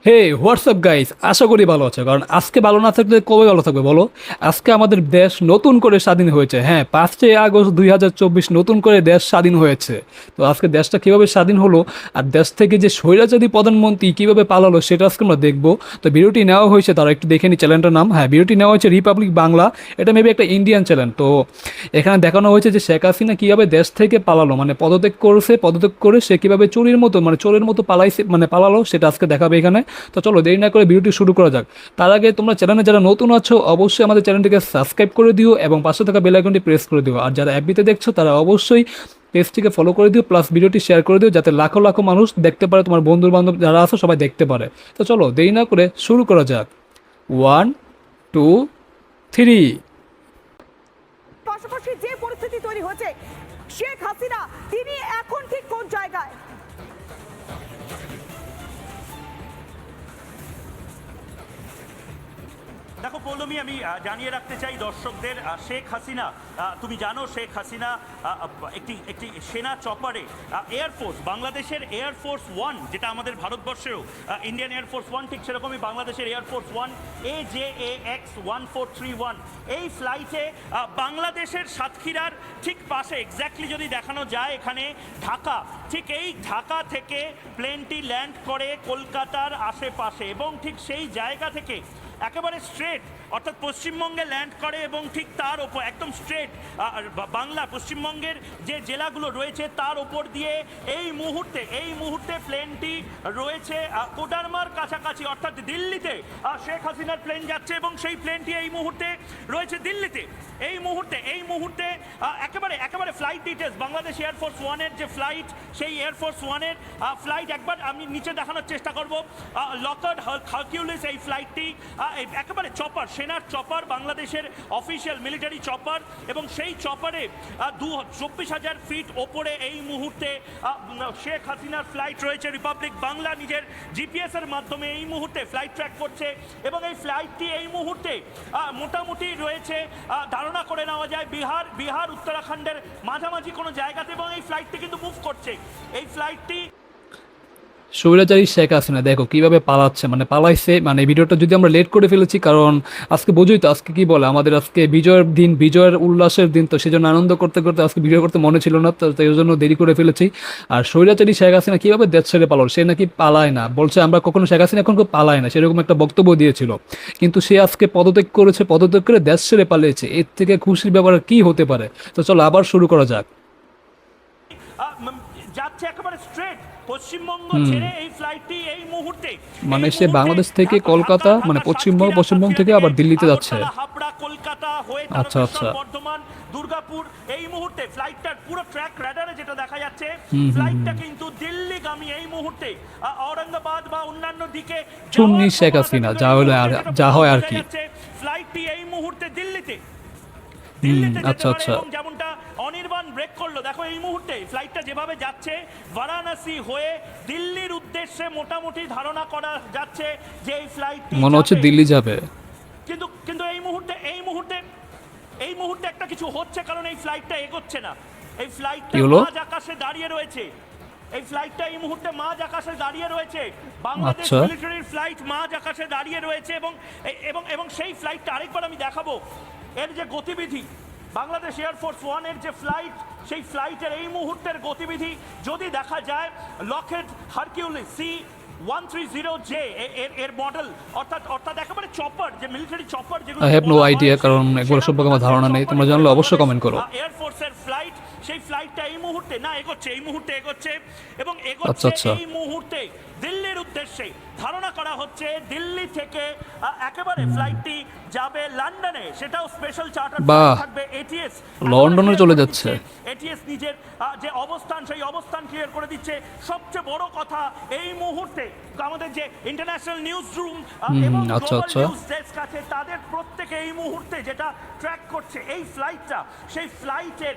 হে WhatsApp guys, আশা করি ভালো আছে। কারণ আজকে ভালো না থাকলে কবে ভালো থাকবে বলো? আজকে আমাদের দেশ নতুন করে স্বাধীন হয়েছে। হ্যাঁ, 5ই আগস্ট 2024 নতুন করে দেশ স্বাধীন হয়েছে। তো আজকে দেশটা কিভাবে স্বাধীন হলো আর দেশ থেকে যে স্বৈরাচারী প্রধানমন্ত্রী কিভাবে পালালো সেটা আজকে আমরা দেখবো। তো ভিডিওটি নেওয়া হয়েছে, তারা একটু দেখে নি চ্যানেলটার নাম। হ্যাঁ, ভিডিওটি নেওয়া হয়েছে রিপাবলিক বাংলা। এটা মেবি একটা ইন্ডিয়ান চ্যানেল। তো এখানে দেখানো হয়েছে যে শেখ হাসিনা কিভাবে দেশ থেকে পালালো, মানে পদত্যাগ করেছে, পদত্যাগ করে সে কিভাবে চোরের মতো মানে চোরের মতো পালাইছে, মানে পালালো, সেটা আজকে দেখাবে এখানে। তো চলো দেরি না করে ভিডিওটি শুরু করা যাক। তার আগে তোমরা চ্যানেলে যারা নতুন আছো অবশ্যই আমাদের চ্যানেলটিকে সাবস্ক্রাইব করে দিও এবং পাশে থাকা বেল আইকনটি প্রেস করে দিও। আর যারা অ্যাপবিতে দেখছো তারা অবশ্যই পেজটিকে ফলো করে দিও, প্লাস ভিডিওটি শেয়ার করে দিও যাতে লাখো লাখো মানুষ দেখতে পারে, তোমার বন্ধু বান্ধব যারা আছে সবাই দেখতে পারে। তো চলো দেরি না করে শুরু করা যাক। 1 2 3। পাশাপাশি যে পরিস্থিতি তৈরি হয়েছে, শেখ হাসিনা তিনি এখন ঠিক কোন জায়গায়? দেখো পৌলমী, আমি জানিয়ে রাখতে চাই দর্শকদের, শেখ হাসিনা, তুমি জানো শেখ হাসিনা একটি একটি সেনা চপারে এয়ারফোর্স, বাংলাদেশের এয়ারফোর্স ওয়ান, যেটা আমাদের ভারতবর্ষেও ইন্ডিয়ান এয়ারফোর্স ওয়ান, ঠিক সেরকমই বাংলাদেশের এয়ারফোর্স ওয়ান AJAX1431, এই ফ্লাইটে বাংলাদেশের সাতক্ষীরার ঠিক পাশে এক্স্যাক্টলি যদি দেখানো যায় এখানে ঢাকা, ঠিক এই ঢাকা থেকে প্লেনটি ল্যান্ড করে কলকাতার আশেপাশে এবং ঠিক সেই জায়গা থেকে একেবারে স্ট্রেট অর্থাৎ পশ্চিমবঙ্গে ল্যান্ড করে এবং ঠিক তার ওপর একদম স্ট্রেট বাংলা পশ্চিমবঙ্গের যে জেলাগুলো রয়েছে তার ওপর দিয়ে এই মুহূর্তে প্লেনটি রয়েছে কোডারমার কাছাকাছি, অর্থাৎ দিল্লিতে শেখ হাসিনার প্লেন যাচ্ছে এবং সেই প্লেনটি এই মুহূর্তে রয়েছে দিল্লিতে। এই মুহূর্তে একেবারে ফ্লাইট ডিটেলস, বাংলাদেশ এয়ারফোর্স ওয়ানের যে ফ্লাইট, সেই এয়ারফোর্স ওয়ানের ফ্লাইট একবার আমি নিচে দেখানোর চেষ্টা করব। লকহার্ড হারকিউলিস এই ফ্লাইটটি একেবারে চপার, সেনার চপার, বাংলাদেশের অফিসিয়াল মিলিটারি চপার, এবং সেই চপারে 24,000 ফিট ওপরে এই মুহূর্তে শেখ হাসিনার ফ্লাইট রয়েছে। রিপাবলিক বাংলা নিজের জিপিএস এর মাধ্যমে এই মুহূর্তে ফ্লাইট ট্র্যাক করছে এবং এই ফ্লাইটটি এই মুহূর্তে মোটামুটি রয়েছে, ধারণা করে নেওয়া যায় বিহার উত্তরাখণ্ডের মাঝামাঝি কোনো জায়গাতে, এবং এই ফ্লাইটটি কিন্তু মুভ করছে। এই ফ্লাইটটি স্বৈরাচারী শেখ হাসিনা দেখো কিভাবে পালাচ্ছে, মানে পালাইছে। মানে ভিডিওটা যদি আমরা লেট করে ফেলেছি, কারণ আজকে বোঝোই তো আজকে কি বলে, আমাদের আজকে বিজয়ের দিন, বিজয়ের উল্লাসের দিন। তো সেজন্য আনন্দ করতে করতে আজকে ভিডিও করতে মনে ছিল না, তো এই জন্য দেরি করে ফেলেছি। আর স্বৈরাচারী শেখ হাসিনা কিভাবে দেশ ছেড়ে পালালো, সে নাকি পালায় না, বলছে আমরা কখনো শেখ হাসিনা এখন পালায় না, সেরকম একটা বক্তব্য দিয়েছিল। কিন্তু সে আজকে পদত্যাগ করেছে, পদত্যাগ করে দেশ ছেড়ে পালিয়েছে। এর থেকে খুশির ব্যাপার আর কি হতে পারে? তো চলো আবার শুরু করা যাক। যাচ্ছে একেবারে স্ট্রেট পশ্চিমবঙ্গ ছেড়ে এই ফ্লাইটটি এই মুহূর্তে, মানে সে বাংলাদেশ থেকে কলকাতা, মানে পশ্চিমবঙ্গ থেকে আবার দিল্লিতে যাচ্ছে। হাবড়া, কলকাতা হয়ে আচ্ছা আচ্ছা। বর্ধমান, দুর্গাপুর, এই মুহূর্তে ফ্লাইটটার পুরো ট্র্যাক রাডারে যেটা দেখা যাচ্ছে, ফ্লাইটটা কিন্তু দিল্লিগামী এই মুহূর্তে, ঔরঙ্গাবাদ বা অন্যান্য দিকে চুন্নি শেখ হাসিনা যা হয় আর কি। ফ্লাইটটি এই মুহূর্তে দিল্লিতে আচ্ছা আচ্ছা। এবং যেমনটা অনির্বাণ ব্রেক করলো, দেখো এই মুহূর্তে ফ্লাইটটা যেভাবে যাচ্ছে বারাণসী হয়ে দিল্লির উদ্দেশ্যে, মোটামুটি ধারণা করা যাচ্ছে যে এই ফ্লাইটটি মনে হচ্ছে দিল্লি যাবে। কিন্তু এই মুহূর্তে একটা কিছু হচ্ছে, কারণ এই ফ্লাইটটা এগোচ্ছে না। এই ফ্লাইটটা মাঝ আকাশে দাঁড়িয়ে রয়েছে। এই ফ্লাইটটা এই মুহূর্তে মাঝ আকাশে দাঁড়িয়ে রয়েছে, বাংলাদেশ মিলিটারির ফ্লাইট মাঝ আকাশে দাঁড়িয়ে রয়েছে এবং এবং এবং সেই ফ্লাইটটা আরেকবার আমি দেখাবো এর যে গতিবিধি, বাংলাদেশ এয়ারফোর্স ওয়ানের যে ফ্লাইট, সেই ফ্লাইটের এই মুহূর্তের গতিবিধি যদি দেখা যায়, লকহেড হারকিউলিস C-130J এর মডেল, অর্থাৎ একেবারে চপার, যে মিলিটারি চপার যেগুলো। আই হ্যাভ নো আইডিয়া, কারণ এগুলো সম্পর্কে আমার ধারণা নেই। তোমরা জানলে অবশ্যই কমেন্ট করো। এয়ারফোর্সের ফ্লাইট, সেই ফ্লাইটটা এই মুহূর্তে এগোচ্ছে এবং আচ্ছা আচ্ছা। এই মুহূর্তে দিল্লির উদ্দেশ্যে। ধারণা করা হচ্ছে দিল্লি থেকে একেবারে ফ্লাইটটি যাবে লন্ডনে, সেটাও স্পেশাল চার্টার থাকবে এটিএস। লন্ডনে চলে যাচ্ছে। এটিএস নিজের যে অবস্থান, সেই অবস্থান ক্লিয়ার করে দিচ্ছে। সবচেয়ে বড় কথা, এই মুহূর্তে আমাদের যে ইন্টারন্যাশনাল নিউজ রুম এবং গ্লোবাল নিউজ ডেস্ক আছে, তাদের প্রত্যেকে এই মুহূর্তে যেটা ট্র্যাক করছে এই ফ্লাইটটা, সেই ফ্লাইটের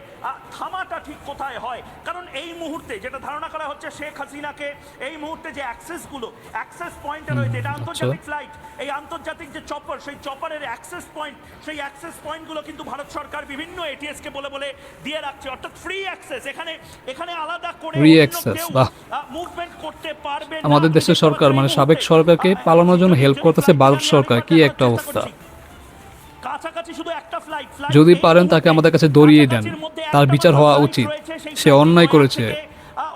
থামাটা ঠিক কোথায় হয়। কারণ এই মুহূর্তে যেটা ধারণা করা হচ্ছে, শেখ হাসিনাকে এই মুহূর্তে যে অ্যাক্সেস পয়েন্টে রয়েছে, এটা আন্তর্জাতিক ফ্লাইট, এই আন্তর্জাতিক যে চপার, সেই চপারের অ্যাক্সেস পয়েন্ট, সেই অ্যাক্সেস পয়েন্টগুলো কিন্তু ভারত সরকার বিভিন্ন এটিএসকে বলে বলে দিয়ে রাখছে, অর্থাৎ ফ্রি অ্যাক্সেস। এখানে আলাদা করে Free access, বাহ। মুভমেন্ট করতে পারবে না। আমাদের দেশের সরকার মানে সাবেক সরকারকে পালানোর জন্য হেল্প করতেছে ভারত সরকার, কি একটা অবস্থা। কাছাকাছি শুধু একটা ফ্লাইট, যদি পারেন তাকে আমাদের কাছে ধরিয়ে দেন, তার বিচার হওয়া উচিত। সে অন্যায় করেছে,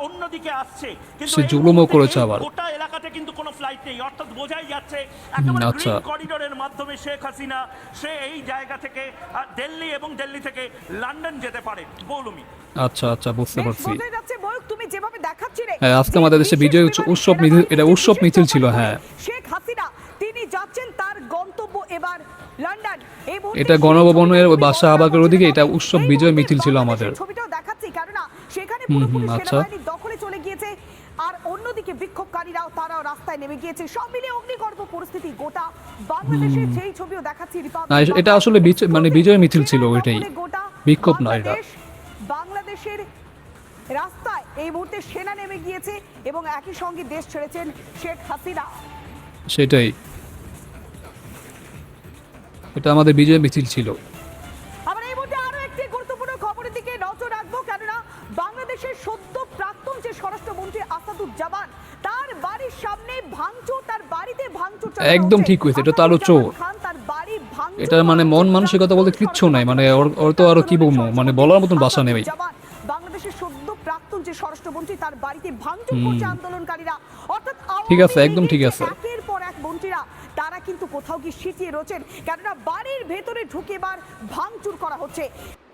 অন্যদিকে আসছে, কিন্তু সে এই জুলুমও মুহূর্তে করেছে এই আবার। গোটা এলাকাতে কিন্তু কোনো ফ্লাইট নেই, অর্থাৎ বোঝাই যাচ্ছে একেবারে আচ্ছা। গ্রিন করিডোরের মাধ্যমে শেখ হাসিনা সে এই জায়গা থেকে দিল্লি এবং দিল্লি থেকে লন্ডন যেতে পারে। বৌলুমি, আচ্ছা আচ্ছা, বুঝতে বেশ পারছি। বোঝা যাচ্ছে ময়ূক, তুমি যেভাবে দেখাচ্ছিলে হ্যাঁ, আজকে যে আমাদের দেশে বিশেষ বিজয় বিমানে উৎসব সেনাবাহিনীর মিছিল, এটা যে উৎসব বিশেষ মিছিল ছিল। চপার হ্যাঁ, শেখ হাসিনা তিনি যাচ্ছেন তার গন্তব্য এবার লন্ডন। এই মুহূর্তে এটা সেই গণভবনের ছবিটা বাদশাহ তুমি আবাকের ওদিকে এটা বর্ণনা উৎসব করছিলে। বিজয় এই মিছিল ছিল মুহূর্তে আমাদের। বাংলাদেশের ছবিটাও দেখাচ্ছি, কেননা সেখানে পুরোপুরি আচ্ছা। সেনাবাহিনীর দখলে চলে গিয়েছে, আর অন্যদিকে বিক্ষোভকারীরাও তারাও রাস্তায় নেমে গিয়েছে। সব মিলিয়ে অগ্নিগর্ভ পরিস্থিতি গোটা বাংলাদেশের, সেই ছবিও দেখাচ্ছি না, এটা আসলে মানে বিজয় মিছিল ছিল, ওইটাই, বিক্ষোভ না এটা। বাংলাদেশের রাস্তায় এই মুহূর্তে সেনা নেমে গিয়েছে এবং একই সঙ্গে দেশ ছেড়েছেন শেখ হাসিনা। সেটাই, এটা আমাদের বিজয় মিছিল ছিল। আমরা এই মুহূর্তে আরো একটি গুরুত্বপূর্ণ খবরের দিকে নজর রাখবো, কেননা বাংলাদেশের সদ্য প্রাক্তন যে স্বরাষ্ট্রমন্ত্রী আসাদুজ্জামান, তার বাড়ির সামনে ভাঙচুর, তার বাড়িতে ভাঙচুর চালানো একদম হচ্ছে। ঠিক হয়েছে, এটা তো আরো চোর। খান তার বাড়ি ভাঙচুর, এটা মানে মন মানসিকতা বলতে কিচ্ছু নাই, মানে ওর তো আরো কি বলবো, মানে বলার মতন ভাষা নেই। আসাদুজ্জামান, বাংলাদেশের সদ্য প্রাক্তন যে স্বরাষ্ট্রমন্ত্রী, তার বাড়িতে ভাঙচুর করছে আন্দোলনকারীরা, অর্থাৎ ঠিক আছে, একদম ঠিক আছে। একের পর এক মন্ত্রীরা তারা কিন্তু কোথাও কি সিটিয়ে রয়েছেন, কেননা বাড়ির ভেতরে ঢুকে এবার ভাঙচুর করা হচ্ছে।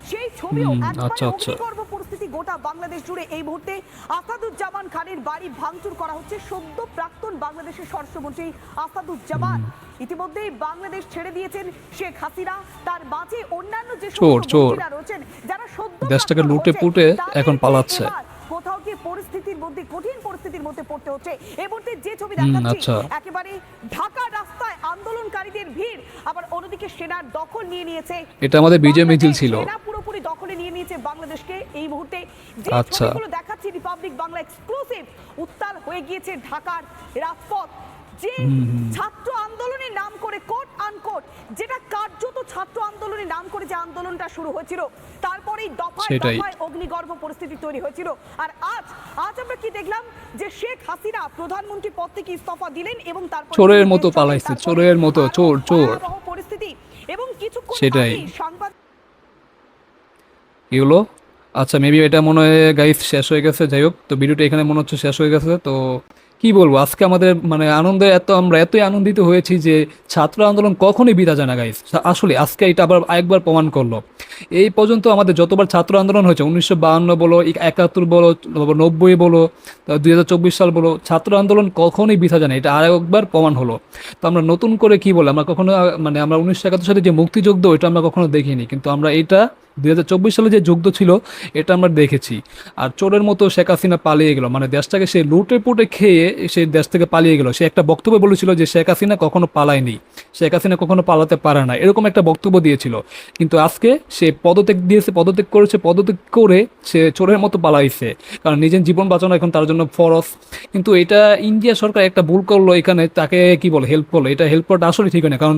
সেই ছবিও একবারে আচ্ছা, আচ্ছা। অগ্নিগর্ভ পরিস্থিতি গোটা বাংলাদেশ জুড়ে। এই মুহূর্তে আসাদুজ্জামান খানের বাড়ি ভাঙচুর করা হচ্ছে। সদ্য প্রাক্তন বাংলাদেশের স্বরাষ্ট্রমন্ত্রী আসাদুজ্জামান ইতিমধ্যেই বাংলাদেশ ছেড়ে দিয়েছেন শেখ হাসিনা, তার মাঝে অন্যান্য যে চোর, সমস্ত চোর। মন্ত্রীরা রয়েছেন যারা সদ্য দেশটাকে প্রাক্তন লুটে হয়েছে, পুটে তাদেরকে এখন পালাচ্ছে। এবার কোথাও কি পরিস্থিতির মধ্যে, কঠিন পরিস্থিতির মধ্যে পড়তে হচ্ছে। এই মুহূর্তে যে ছবি দেখাচ্ছি, আচ্ছা। একেবারে ঢাকা রাস্তায় আন্দোলনকারীদের ভিড়, আবার অন্যদিকে সেনার দখল নিয়ে নিয়েছে। এটা আমাদের বিজয় মিছিল ছিল। সেনা পুরোপুরি দখলে নিয়ে নিয়েছে বাংলাদেশকে। এই মুহূর্তে যে আচ্ছা। ছবিগুলো দেখাচ্ছি রিপাবলিক বাংলা এক্সক্লুসিভ, উত্তাল হয়ে গিয়েছে ঢাকার রাজপথ। যে ছাত্র আন্দোলনের নাম করে, কোট আনকোট, যেটা কার্যত ছাত্র আন্দোলনের নাম করে যে আন্দোলনটা শুরু হয়েছিল, তারপরেই দফায় সেটাই। দফায় অগ্নিগর্ভ পরিস্থিতি তৈরি হয়েছিল। আর আজ আমরা কি দেখলাম, যে শেখ হাসিনা প্রধানমন্ত্রী পদ থেকে ইস্তফা দিলেন এবং তারপর চোরের মতো পালাইছে, চোরের মতো, চোর, চোর। পরিস্থিতি এবং কিছুক্ষণ সেটাই। আগেই সাংবাদিক কি হলো? আচ্ছা, মেবি এটা মনে হয় গাইস শেষ হয়ে গেছে। যাই হোক, তো ভিডিওটা এখানে মনে হচ্ছে শেষ হয়ে গেছে। তো কি বলবো, আজকে আমাদের মানে আনন্দে আমরা এতই আনন্দিত হয়েছি যে ছাত্র আন্দোলন কখনোই বিদা যায় না গাইস। আসলে আজকে এটা আবার একবার প্রমাণ করলো। এই পর্যন্ত আমাদের যতবার ছাত্র আন্দোলন হয়েছে, 1952 বলো, 71 বলো, 90 বলো, 2024 সাল বলো, ছাত্র আন্দোলন কখনোই বিধা যায় না, এটা আর একবার প্রমাণ হলো। তো আমরা নতুন করে কি বলে, আমরা কখনো মানে আমরা 1971 সালে যে মুক্তিযুদ্ধ, এটা আমরা কখনো দেখিনি, কিন্তু আমরা এটা 2024 সালে যে যুদ্ধ ছিল এটা আমরা দেখেছি। আর চোরের মতো শেখ হাসিনা পালিয়ে গেল, মানে দেশটাকে সে লুটে পুটে খেয়ে সে দেশ থেকে পালিয়ে গেল। সে একটা বক্তব্য বলেছিল যে শেখ হাসিনা কখনো পালায়নি, শেখ হাসিনা কখনো পালাতে পারে না, এরকম একটা বক্তব্য দিয়েছিল। কিন্তু আজকে সে পদত্যাগ দিয়েছে, পদত্যাগ করেছে, পদত্যাগ করে সে চোরের মতো পালাইছে, কারণ নিজের জীবন বাঁচানো এখন তার জন্য ফরজ। কিন্তু এটা ইন্ডিয়া সরকার একটা ভুল করলো, এখানে তাকে কি বলে হেল্প করলো। এটা হেল্প করাটা আসলে ঠিক হয় না, কারণ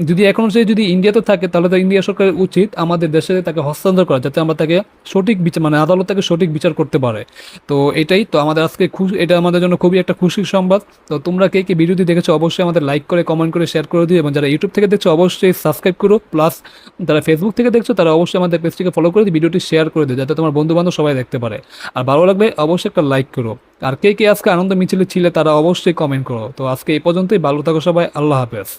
যদি এখন সে যদি ইন্ডিয়াতে থাকে, তাহলে তো ইন্ডিয়া সরকারের উচিত আমাদের দেশে তাকে হস্তান্তর করা, যাতে আমরা তাকে সঠিক বিচার, মানে আদালত তাকে সঠিক বিচার করতে পারে। তো এটাই তো আমাদের আজকে এটা আমাদের জন্য খুবই একটা খুশির সংবাদ। তো তোমরা কে কে ভিডিওটি দেখেছো অবশ্যই আমাদের লাইক করে, কমেন্ট করে, শেয়ার করে দিও, এবং যারা ইউটিউব থেকে দেখছো অবশ্যই সাবস্ক্রাইব করো, প্লাস যারা ফেসবুক থেকে দেখছো তারা অবশ্যই আমাদের পেজটিকে ফলো করে দিও, ভিডিওটি শেয়ার করে দিও, যাতে তোমার বন্ধু বান্ধব সবাই দেখতে পারে। আর ভালো লাগবে অবশ্যই একটা লাইক করো। আর কে কে আজকে আনন্দ মিছিলে ছিলে তারা অবশ্যই কমেন্ট করো। তো আজকে এই পর্যন্তই, ভালো থাকো সবাই, আল্লাহ হাফেজ।